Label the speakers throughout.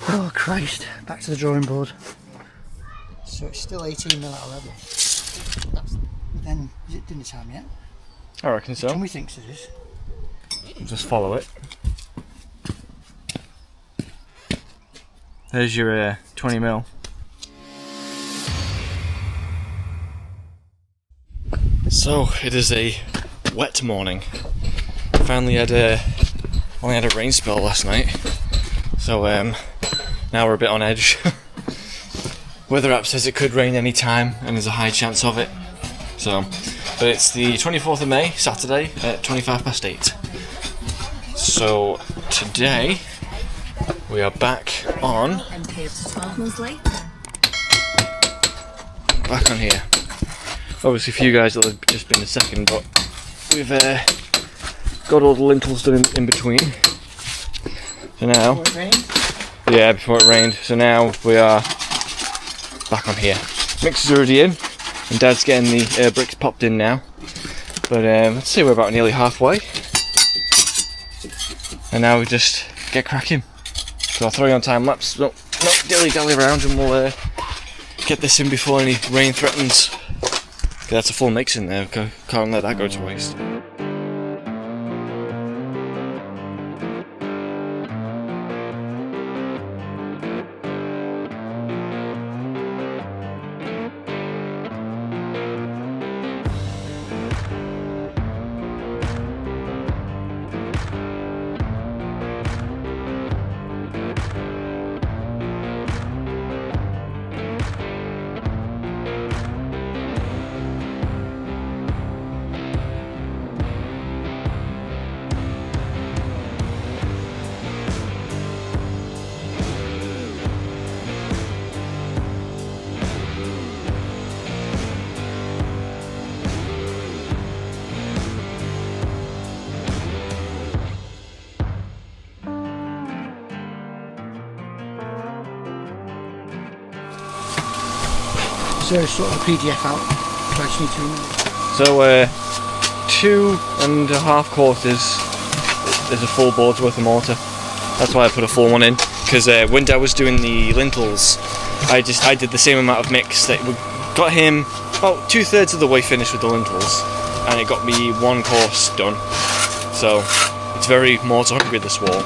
Speaker 1: Oh Christ, back to the drawing board. So it's still 18mm at 11. That's, then, is it dinner time yet?
Speaker 2: I reckon so.
Speaker 1: Can we think it is?
Speaker 2: Just follow it. There's your 20mm. So it is a wet morning. Finally had only had a rain spell last night, so now we're a bit on edge. Weather app says it could rain any time, and there's a high chance of it. So, but it's the 24th of May, Saturday at 8:25. So today we are back on. Back on here. Obviously, for you guys it'll have just been a second, but we've got all the lintels done in between. So now,
Speaker 1: Before it rained?
Speaker 2: yeah, before it rained. So now we are back on here. Mix is already in, and Dad's getting the bricks popped in now. But let's say we're about nearly halfway. And now we just get cracking. So I'll throw you on time lapse. No, dilly dally around, and we'll get this in before any rain threatens. Okay, that's a full mix in there. Can't let that go to waste.
Speaker 1: Is there sort of a PDF out? Do I just need to email?
Speaker 2: So 2.5 quarters is a full board's worth of mortar. That's why I put a full one in, because when Dad was doing the lintels, I did the same amount of mix. That got him about 2/3 of the way finished with the lintels, and it got me one course done. So it's very mortar hungry, this wall.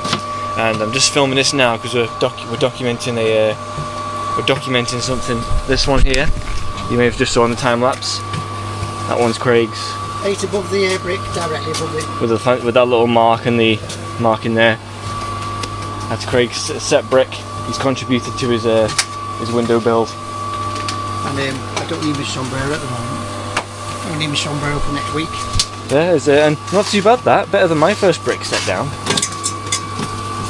Speaker 2: And I'm just filming this now because we're documenting something. This one here, you may have just saw on the time lapse. That one's Craig's.
Speaker 1: 8 above the brick, directly above it.
Speaker 2: With that little mark and the mark in there. That's Craig's set brick. He's contributed to his window build.
Speaker 1: And I don't need my sombrero at the moment. I need my sombrero for next week.
Speaker 2: Yeah, and not too bad that. Better than my first brick set down.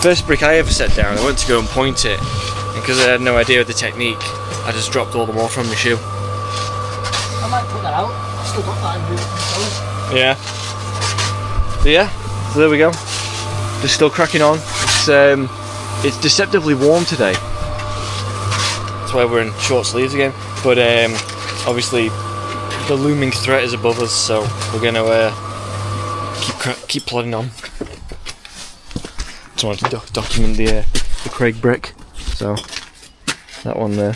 Speaker 2: First brick I ever set down, I went to go and point it, and because I had no idea of the technique, I just dropped all the mortar from my shoe.
Speaker 1: I might put that out. I've still got that in the
Speaker 2: Yeah. So yeah, so there we go. Just still cracking on. It's deceptively warm today. That's why we're in short sleeves again. But obviously the looming threat is above us, so we're gonna keep plodding on. Just wanted to document the Craig brick. So that one there.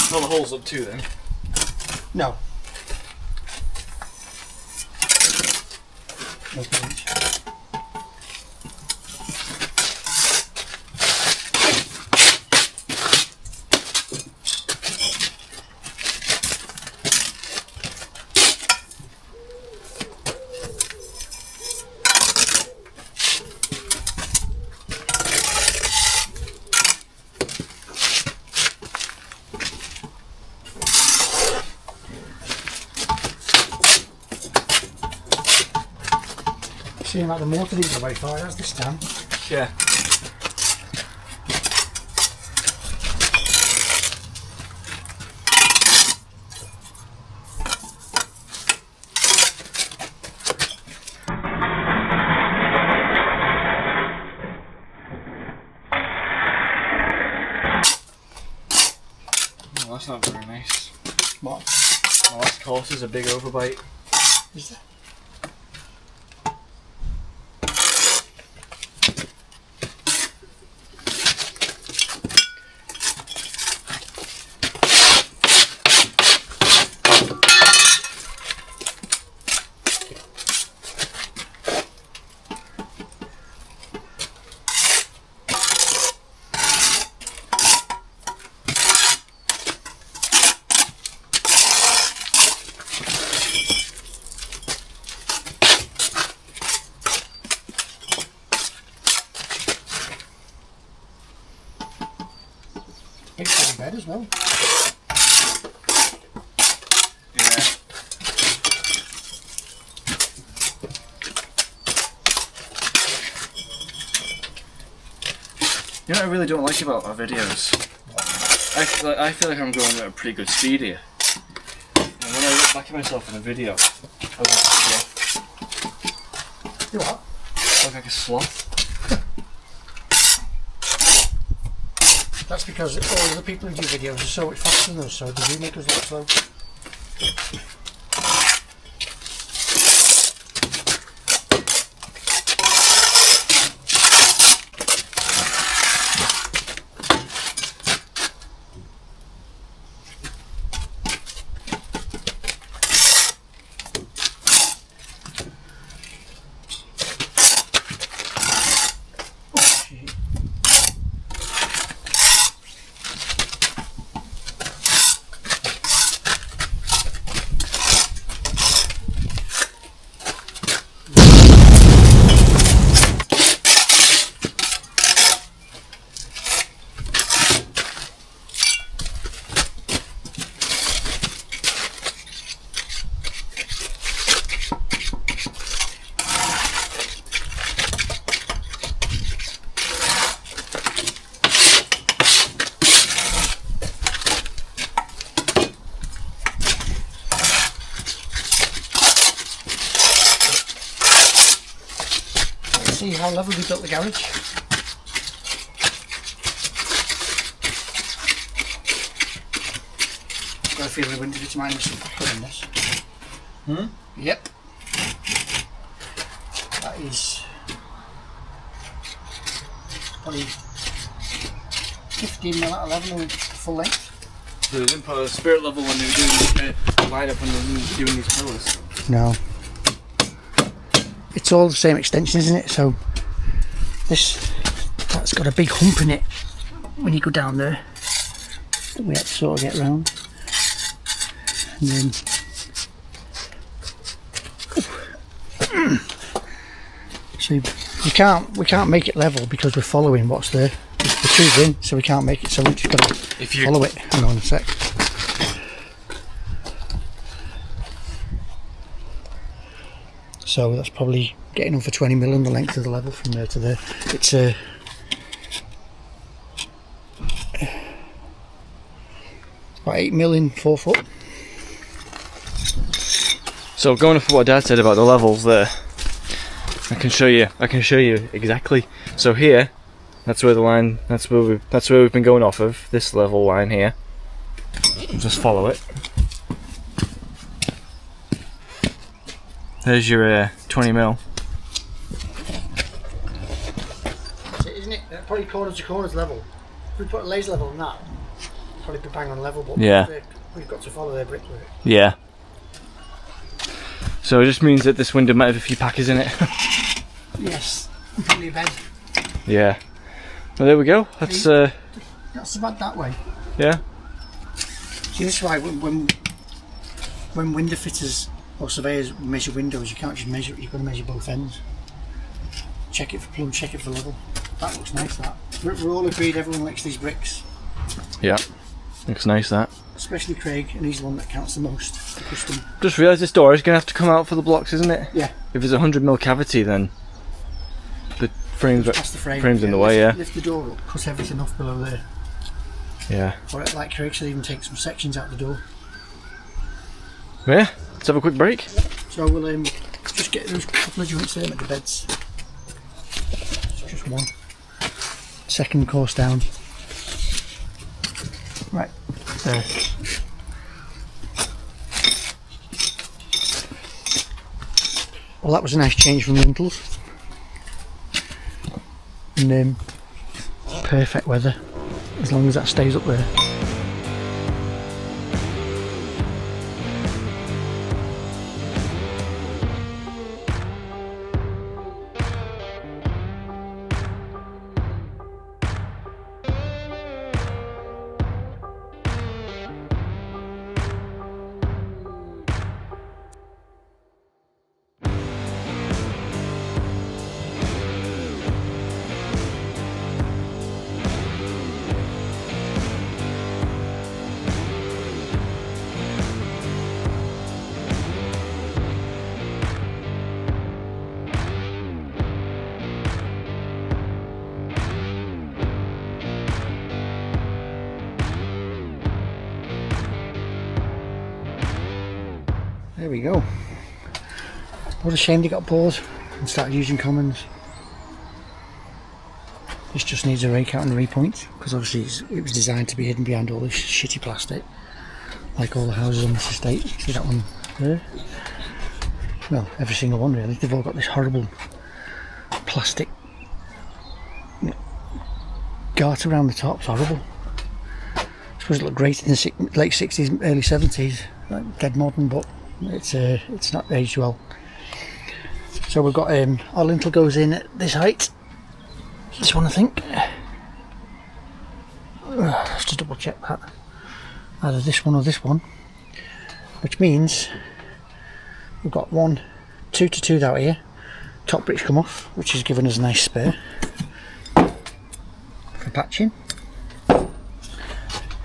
Speaker 2: Fill the holes up too then.
Speaker 1: No. No point. Seems like the motor didn't go very far as this time.
Speaker 2: Yeah. Oh, that's not very nice.
Speaker 1: What?
Speaker 2: My last course is a big overbite.
Speaker 1: Is there? Big fucking bed as well.
Speaker 2: Yeah. You know what I really don't like about our videos? I feel like I'm going at a pretty good speed here. And when I look back at myself in a video, I look like a sloth.
Speaker 1: You what?
Speaker 2: I look like a sloth.
Speaker 1: That's because all the people who do videos are so much faster than us, so they do make us look slow. See how level we built the garage. Got a feeling we wouldn't do mine with some pepper in this.
Speaker 2: Hmm?
Speaker 1: Yep. That is probably 15 mil at 11 with full length.
Speaker 2: So they didn't put a spirit level when they were doing the line up when they were doing these pillars.
Speaker 1: No. It's all the same extension, isn't it? So that's got a big hump in it when you go down there that we had to sort of get round. And then so we can't make it level because we're following what's there. The two's in, so we can't make it, so we just got to follow it. Hang on a sec. So that's probably getting on for 20 mil on the length of the level from there to there. It's about 8 mil in 4 foot.
Speaker 2: So going off what Dad said about the levels there, I can show you exactly. So here, that's where the line, that's where we've been going off of, this level line here. Just follow it. There's your 20 mil.
Speaker 1: That's it, isn't it? Probably corner to corners level. If we put a laser level on that, probably be bang on level, but
Speaker 2: yeah,
Speaker 1: we've got to follow their brickwork.
Speaker 2: yeah. So it just means that this window might have a few packers in it.
Speaker 1: Yes, and probably a bed.
Speaker 2: Yeah. Well, there we go. That's
Speaker 1: not so bad that way.
Speaker 2: yeah.
Speaker 1: See, this is why when window fitters or surveyors measure windows, you can't just measure it. You've got to measure both ends. Check it for plumb, check it for level. That looks nice. That we're all agreed. Everyone likes these bricks.
Speaker 2: Yeah. Looks nice, that.
Speaker 1: Especially Craig, and he's the one that counts the most. The custom.
Speaker 2: Just realised this door is going to have to come out for the blocks, isn't it?
Speaker 1: Yeah.
Speaker 2: If there's a 100mm cavity, then the frame's in the way. Yeah.
Speaker 1: Lift the door up, cut everything off below there.
Speaker 2: Yeah.
Speaker 1: Or like Craig said, even take some sections out the door.
Speaker 2: Yeah. Let's have a quick break.
Speaker 1: So we'll just get those couple of joints there at the beds. It's just one. Second course down. Right there. Well, that was a nice change from lintels. And perfect weather, as long as that stays up there. There we go. What a shame they got bored and started using commons. This just needs a rake out and a repoint, because obviously it was designed to be hidden behind all this shitty plastic, like all the houses on this estate. See that one there? Well, every single one really. They've all got this horrible plastic garter around the top. It's horrible. I suppose it looked great in the late 60s, early 70s, like dead modern, but it's not aged well. So we've got our lintel goes in at this height. This one, I think. Have to double check that. Either this one or this one. Which means we've got 1, 2 to 2 out here. Top bricks come off, which has given us a nice spare for patching.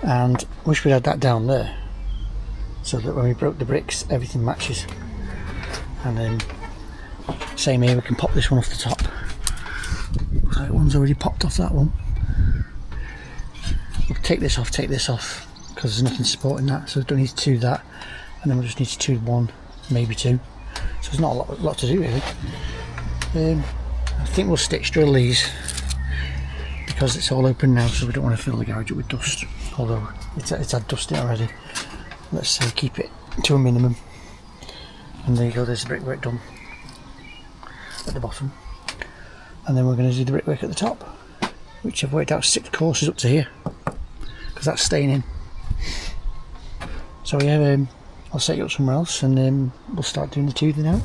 Speaker 1: And wish we'd had that down there, so that when we broke the bricks everything matches. And then same here, we can pop this one off the top. That one's already popped off, that one. We'll take this off, because there's nothing supporting that, so we don't need to do that. And then we'll just need to do 1, maybe 2. So there's not a lot to do really. I think we'll stitch drill these, because it's all open now, so we don't want to fill the garage up with dust. Although it's had dust in it already. Let's say keep it to a minimum. And there you go, there's the brickwork done at the bottom. And then we're going to do the brickwork at the top, which I've worked out 6 courses up to here, because that's staying in. So yeah, I'll set you up somewhere else, and we'll start doing the toothing out.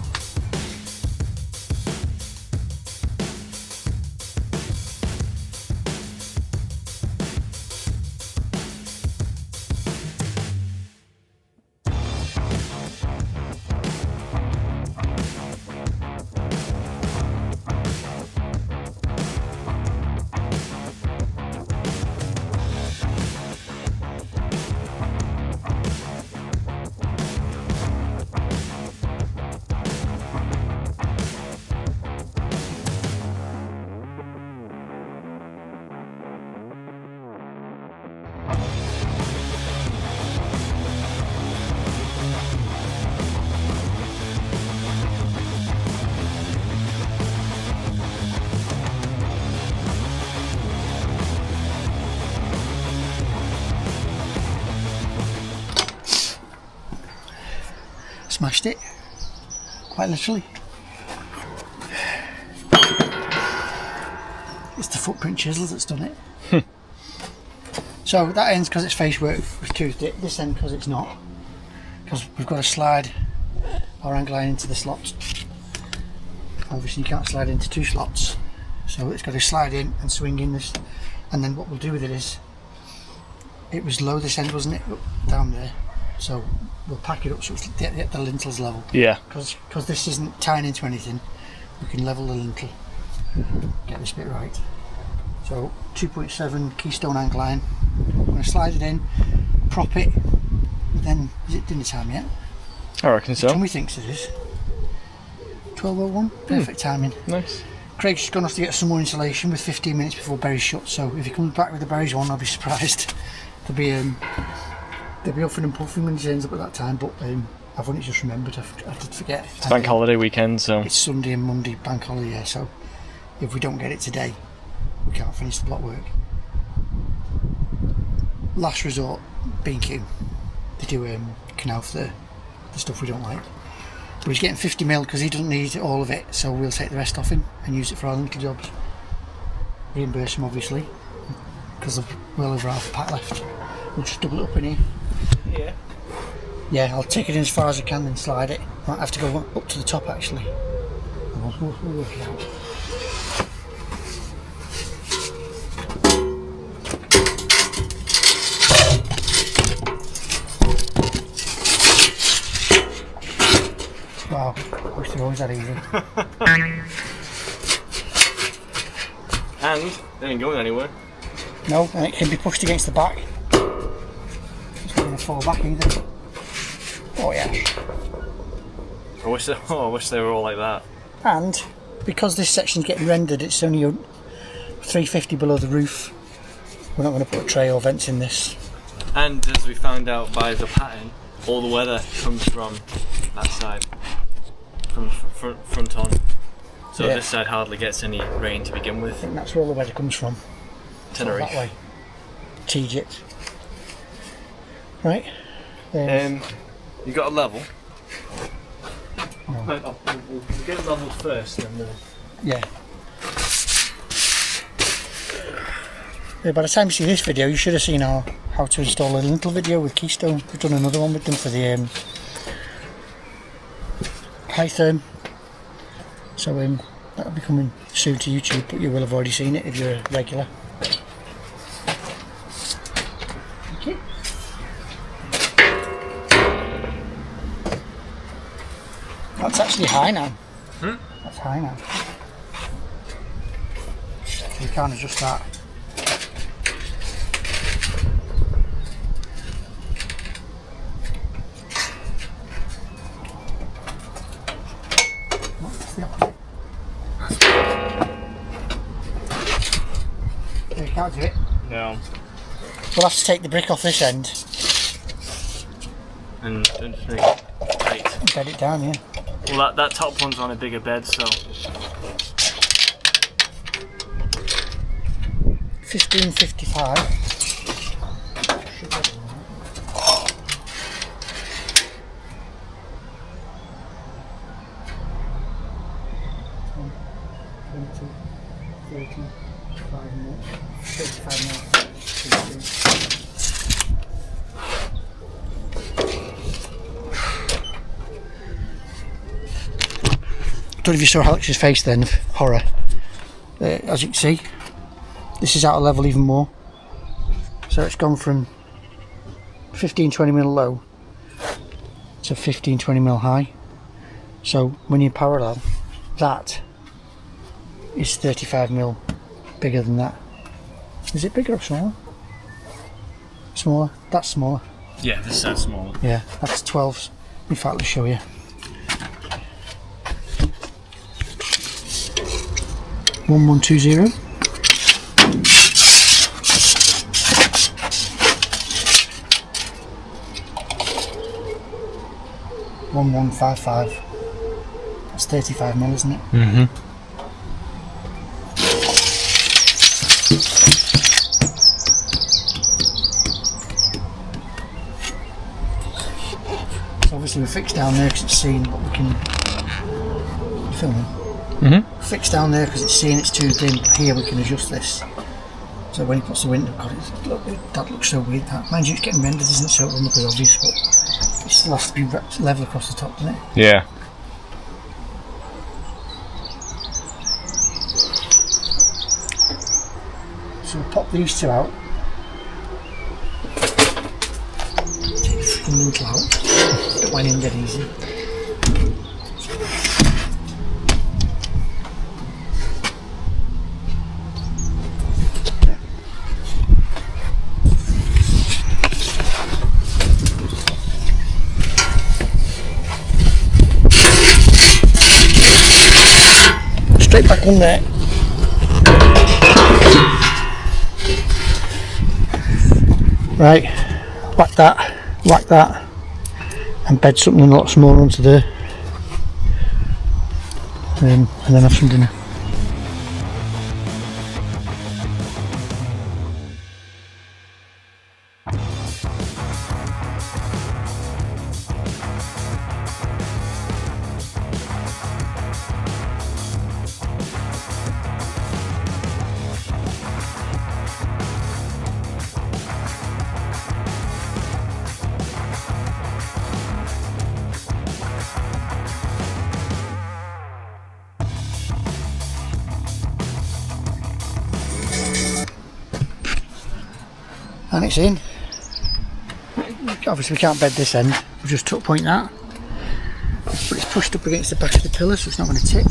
Speaker 1: Smashed it, quite literally. It's the footprint chisel that's done it. So that end's because it's face work, we've toothed it. This end because it's not, because we've got to slide our angle line into the slots. Obviously you can't slide into 2 slots, so it's got to slide in and swing in this. And then what we'll do with it is, it was low this end, wasn't it, down there, so we'll pack it up so it's at the lintel's level.
Speaker 2: Yeah.
Speaker 1: Because this isn't tying into anything, we can level the lintel, get this bit right. So 2.7 keystone angle line, I'm going to slide it in, prop it, then is it dinner time yet?
Speaker 2: I reckon so.
Speaker 1: Tommy thinks it is. 12:01, perfect timing.
Speaker 2: Nice.
Speaker 1: Craig's just gone off to get some more insulation with 15 minutes before Berry's shut, so if he comes back with the Berry's one, I'll be surprised. They'll be huffing and puffing when he turns up at that time, but I've only just remembered, I did forget.
Speaker 2: It's bank holiday weekend, so...
Speaker 1: It's Sunday and Monday bank holiday, yeah, so if we don't get it today, we can't finish the block work. Last resort, B&Q. They do canal for the stuff we don't like. But he's getting 50mm because he doesn't need all of it, so we'll take the rest off him and use it for our little jobs. Reimburse him obviously, because there's well over half a pack left. We'll just double it up in here.
Speaker 2: Yeah.
Speaker 1: Yeah, I'll take it in as far as I can and slide it. Might have to go up to the top actually. We'll work it out. Wow, I wish they were always that easy.
Speaker 2: And they ain't going anywhere.
Speaker 1: No, and it can be pushed against the back. It's not going to fall back either. Oh yeah.
Speaker 2: I wish they were all like that.
Speaker 1: And because this section's getting rendered, it's only 350 below the roof. We're not going to put a tray or vents in this.
Speaker 2: And as we found out by the pattern, all the weather comes from that side. From front on, so
Speaker 1: yeah.
Speaker 2: This side hardly gets any rain to begin with.
Speaker 1: I think that's where all the weather comes from.
Speaker 2: Tenerife.
Speaker 1: That way. Egypt. Right.
Speaker 2: You got a level.
Speaker 1: No.
Speaker 2: We'll get it leveled first, then we'll...
Speaker 1: Yeah. By the time you see this video, you should have seen our how to install a lintel video with Keystone. We've done another one with them for the high therm, so that'll be coming soon to YouTube, but you will have already seen it if you're a regular. Okay. That's actually high now. That's high now. So you can't adjust that. You can't do it.
Speaker 2: No.
Speaker 1: We'll have to take the brick off this end
Speaker 2: And don't just make it tight.
Speaker 1: and bed it down, yeah.
Speaker 2: Well, that top one's on a bigger bed, so...
Speaker 1: 1555. I don't know if you saw Alex's face then of horror. As you can see, this is out of level even more. So it's gone from 15-20mm low to 15-20mm high. So when you're parallel, that is 35mm bigger than that. Is it bigger or smaller? Smaller. That's smaller.
Speaker 2: Yeah, this side's smaller.
Speaker 1: Yeah, that's 12. In fact, let's show you. One 120. One 155. That's 35mm, isn't it?
Speaker 2: Mm-hmm.
Speaker 1: So obviously we're fixed down there because it's seen what we can film.
Speaker 2: Mm-hmm.
Speaker 1: Fixed down there because it's seen it's toothed in. Here we can adjust this. So when he puts the window, God, that looks so weird. That, mind you, it's getting rendered, isn't it? So it wouldn't be obvious, but it still has to be level across the top, doesn't it?
Speaker 2: Yeah.
Speaker 1: So we'll pop these two out. Take the freaking lintel out. That went in dead easy. Straight back on there. Right, whack that, and bed something a lot smaller onto there, and then have some dinner. And it's in. Obviously we can't bed this end, we just tuck point that, but it's pushed up against the back of the pillar so it's not going to tip.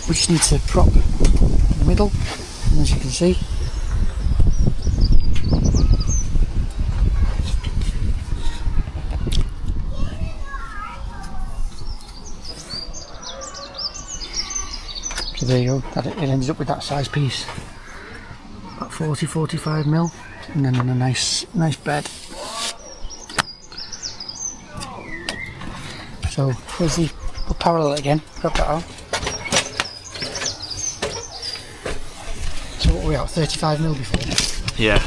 Speaker 1: We just need to prop the middle, and as you can see, so there you go, it ended up with that size piece, about 40-45 mil. And then on a nice bed. So where's the parallel again? Grab that out. So what were we at? 35 mil before?
Speaker 2: Yeah.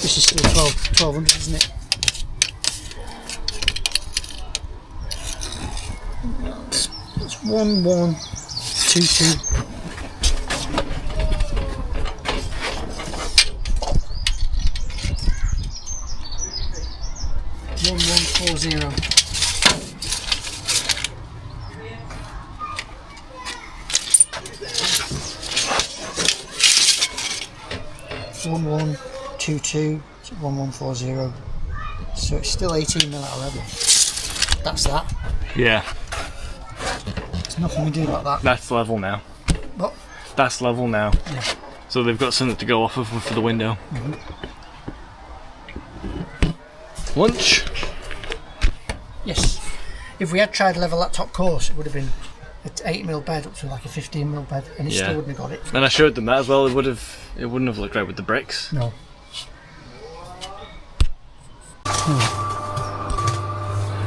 Speaker 1: This is still 1200, isn't it? It's 1122. 1140. $1122, 1140. So it's still 18 mil out of level. That's that.
Speaker 2: Yeah.
Speaker 1: There's nothing we can do about that.
Speaker 2: That's level now.
Speaker 1: What?
Speaker 2: That's level now.
Speaker 1: Yeah.
Speaker 2: So they've got something to go off of for the window.
Speaker 1: Mm-hmm.
Speaker 2: Lunch?
Speaker 1: Yes. If we had tried to level that top course, it would have been an 8 mil bed up to like a 15 mil bed, and it still wouldn't have got it.
Speaker 2: And I showed them that as well. It wouldn't have looked right with the bricks.
Speaker 1: No.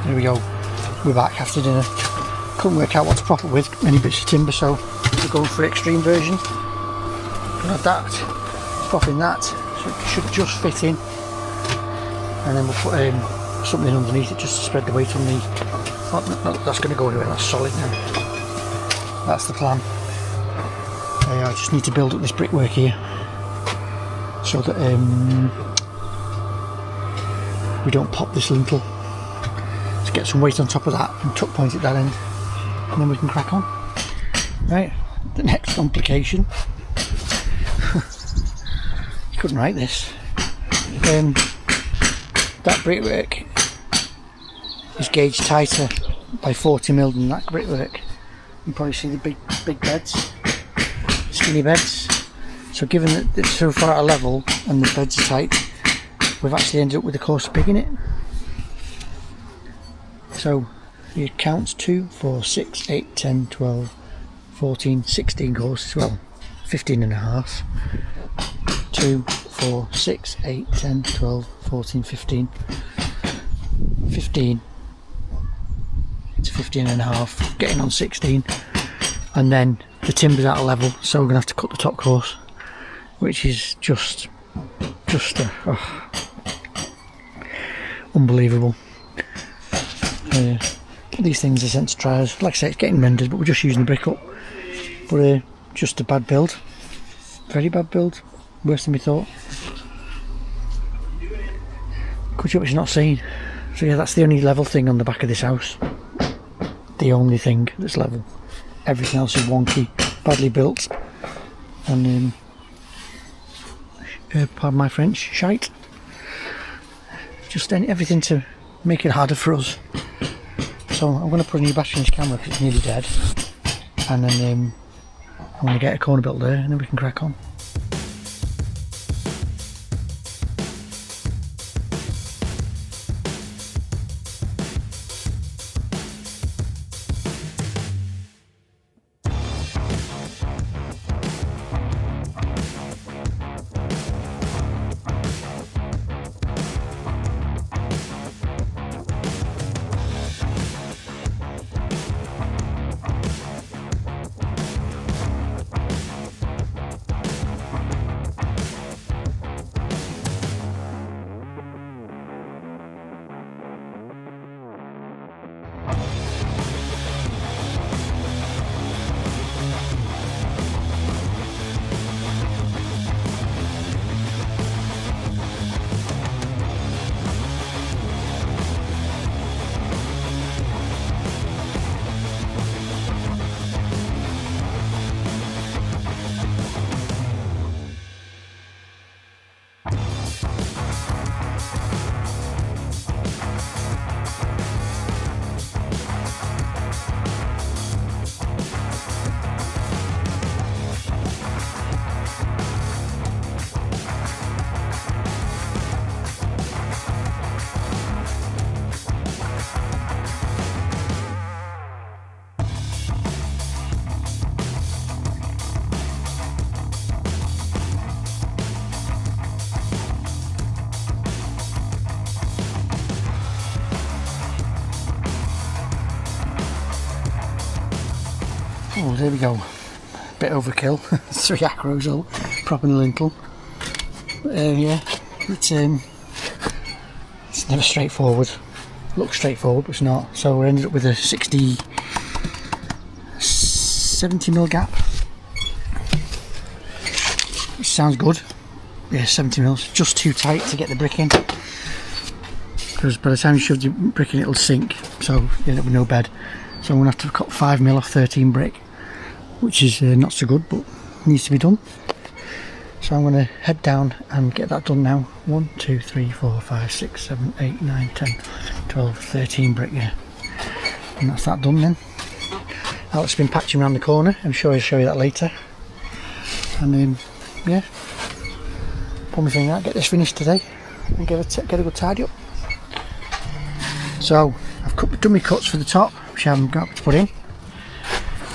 Speaker 1: There we go. We're back after dinner. Couldn't work out what to prop it with, many bits of timber, so we're going for the extreme version. We'll have that, prop in that, so it should just fit in. And then we'll put something underneath it just to spread the weight on the... Oh, no, that's going to go anywhere, that's solid now. That's the plan. I just need to build up this brickwork here so that we don't pop this lintel. Let's get some weight on top of that and tuck point at that end, and then we can crack on. Right, the next complication. You couldn't write this. That brickwork is gauged tighter by 40 mil than that brickwork. You can probably see the big beds, skinny beds. So given that it's so far at a level and the beds are tight, we've actually ended up with a course pig in it. So you count 2, 4, 6, 8, 10, 12, 14, 16 courses, well 15 and a half. 2, 4, 6, 8, 10, 12, 14, 15. 15 to 15 and a half, getting on 16, and then the timber's out of level, so we're going to have to cut the top course, which is just unbelievable. These things are sent to trials. Like I say, it's getting rendered, but we're just using the brick up. But just a bad build. very bad build, worse than we thought. Good job it's not seen. So yeah, that's the only level thing on the back of this house. The only thing that's level. Everything else is wonky, badly built, and pardon my French, shite. Just everything to make it harder for us. So I'm going to put a new battery in this camera because it's nearly dead, and then I'm going to get a corner built there, and then we can crack on. Oh, there we go. Bit overkill. 3 acros all propping the lintel. Yeah, it's never straightforward. Looks straightforward, but it's not. So we ended up with a 70mm gap. Which sounds good. Yeah, 70mm. Just too tight to get the brick in. Because by the time you shove your brick in, it'll sink. So you end up with no bed. So I'm going to have to cut 5mm off 13 brick, which is not so good, but needs to be done. So I'm going to head down and get that done now. 1, 2, 3, 4, 5, 6, 7, 8, 9, 10, 12, 13 brick, yeah. And that's that done then. Alex has been patching around the corner. I'm sure I'll show you that later. And then, yeah, put my thing out, get this finished today, and get a good tidy up. So I've done my cuts for the top, which I haven't got to put in.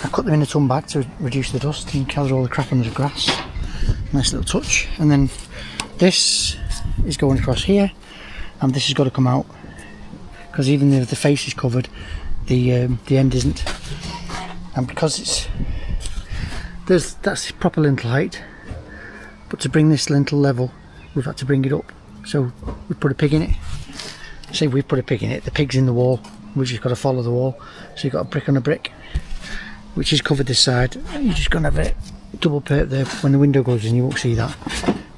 Speaker 1: I cut them in a ton bag to reduce the dust and gather all the crap under the grass. Nice little touch. And then this is going across here, and this has got to come out, because even though the face is covered, the end isn't. And because that's proper lintel height, but to bring this lintel level, we've had to bring it up. So we put a pig in it. Say we put a pig in it. The pig's in the wall. We've just got to follow the wall. So you've got a brick on a brick, which is covered this side. You're just going to have it double perp there. When the window goes in, you won't see that,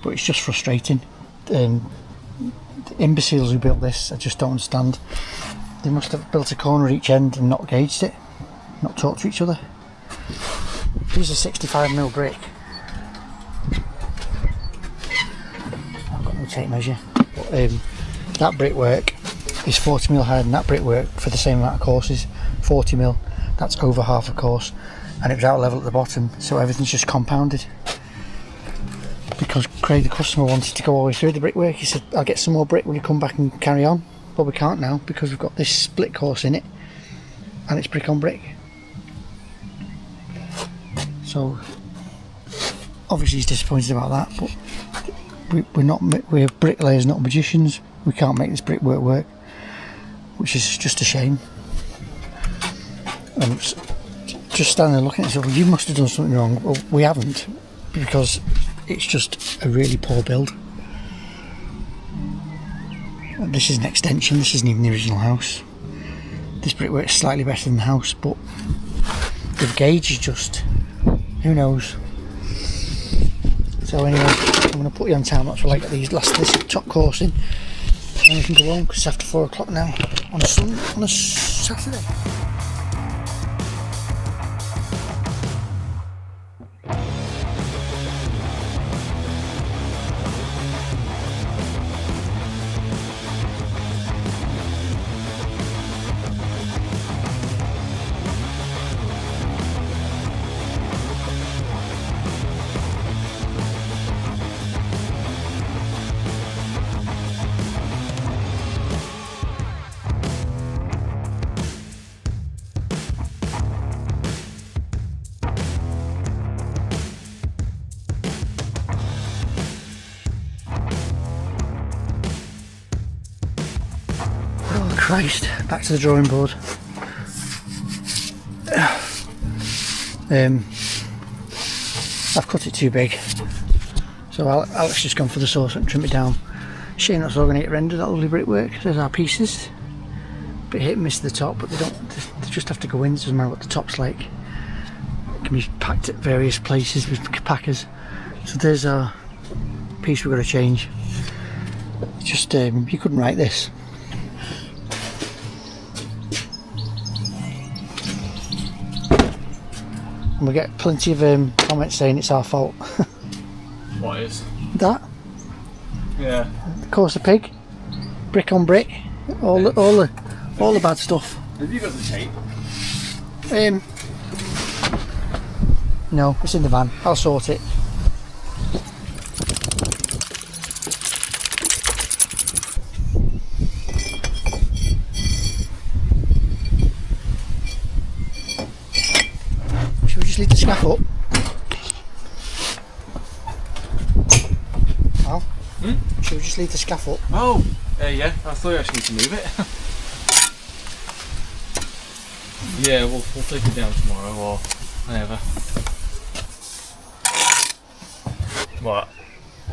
Speaker 1: but it's just frustrating. The imbeciles who built this, I just don't understand. They must have built a corner at each end and not gauged it, not talked to each other. Here's a 65mm brick. I've got no tape measure, but that brickwork is 40mm higher than that brickwork for the same amount of courses. 40mm, that's over half a course, and it was out level at the bottom, so everything's just compounded. Because Craig, the customer, wanted to go all the way through the brickwork. He said, I'll get some more brick when you come back and carry on. But we can't now, because we've got this split course in it, and it's brick on brick. So obviously he's disappointed about that, but we're bricklayers, not magicians. We can't make this brickwork work, which is just a shame. And just standing there looking at it, so you must have done something wrong. Well, we haven't, because it's just a really poor build. And this is an extension, this isn't even the original house. This brickwork's slightly better than the house, but the gauge is just, who knows. So anyway, I'm going to put you on time lapse while I get this top course in. And we can go home because it's after 4 o'clock now on a Saturday. Oh Christ, back to the drawing board. I've cut it too big, so Alex just gone for the saw and trim it down. Shame that's all going to get rendered, that lovely brickwork. There's our pieces. Bit hit and miss at the top, but they just have to go in, it doesn't matter what the top's like. It can be packed at various places with packers. So there's our piece we've got to change. It's just, you couldn't write this. And we get plenty of comments saying it's our fault.
Speaker 2: What is?
Speaker 1: That.
Speaker 2: Yeah.
Speaker 1: Of course, a pig. Brick on brick. All the bad stuff.
Speaker 2: Have you got the tape?
Speaker 1: No, it's in the van. I'll sort it. Should we just leave the scaff up? Al? Should we just leave the scaff up?
Speaker 2: Oh, yeah. I thought you actually need to move it. Yeah, we'll take it down tomorrow or whenever. What?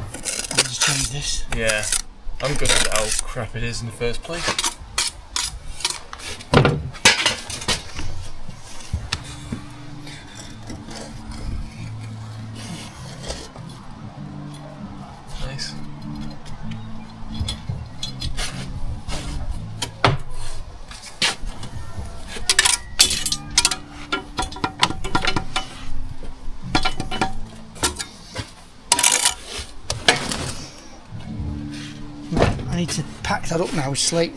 Speaker 1: I'll just change this.
Speaker 2: Yeah. I'm gutted at how crap it is in the first place. Nice.
Speaker 1: I need to pack that up now with slate.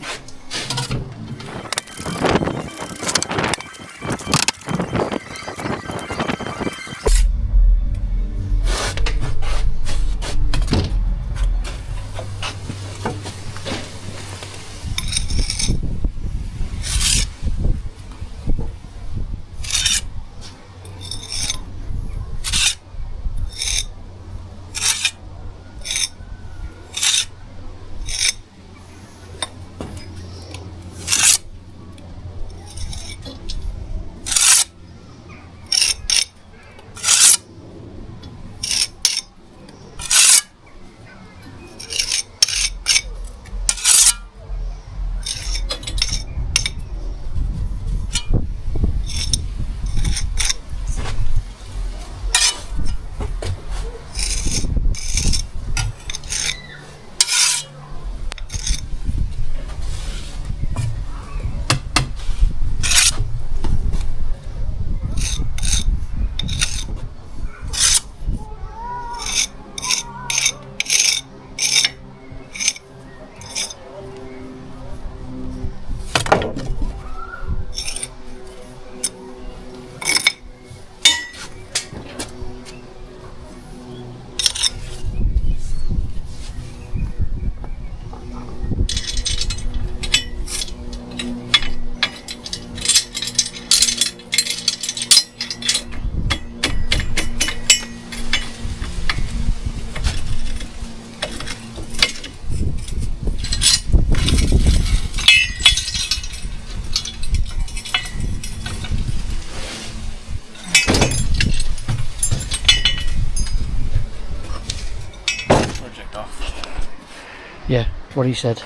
Speaker 1: Yeah, what he said.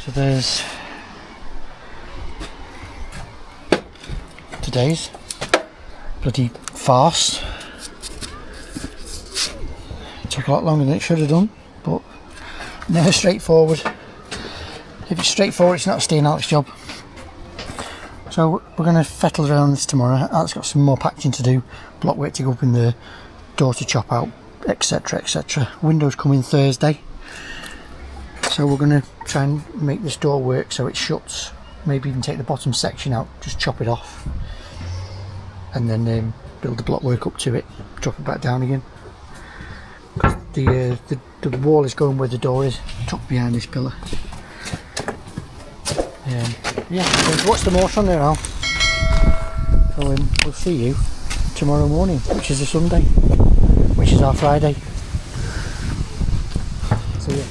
Speaker 1: So there's today's bloody farce. took a lot longer than it should have done, but never straightforward. If it's straightforward, it's not a Steve and Alex job. So we're going to fettle around this tomorrow. Alex got some more packaging to do, block work to go up in the door to chop out, etc, etc. Windows come in Thursday, so we're going to try and make this door work so it shuts. Maybe even take the bottom section out, just chop it off, and then build the block work up to it, drop it back down again. Because the wall is going where the door is, tucked behind this pillar. Yeah, so watch the mortar on there, Al. So we'll see you tomorrow morning, which is a Sunday, which is our Friday. See ya.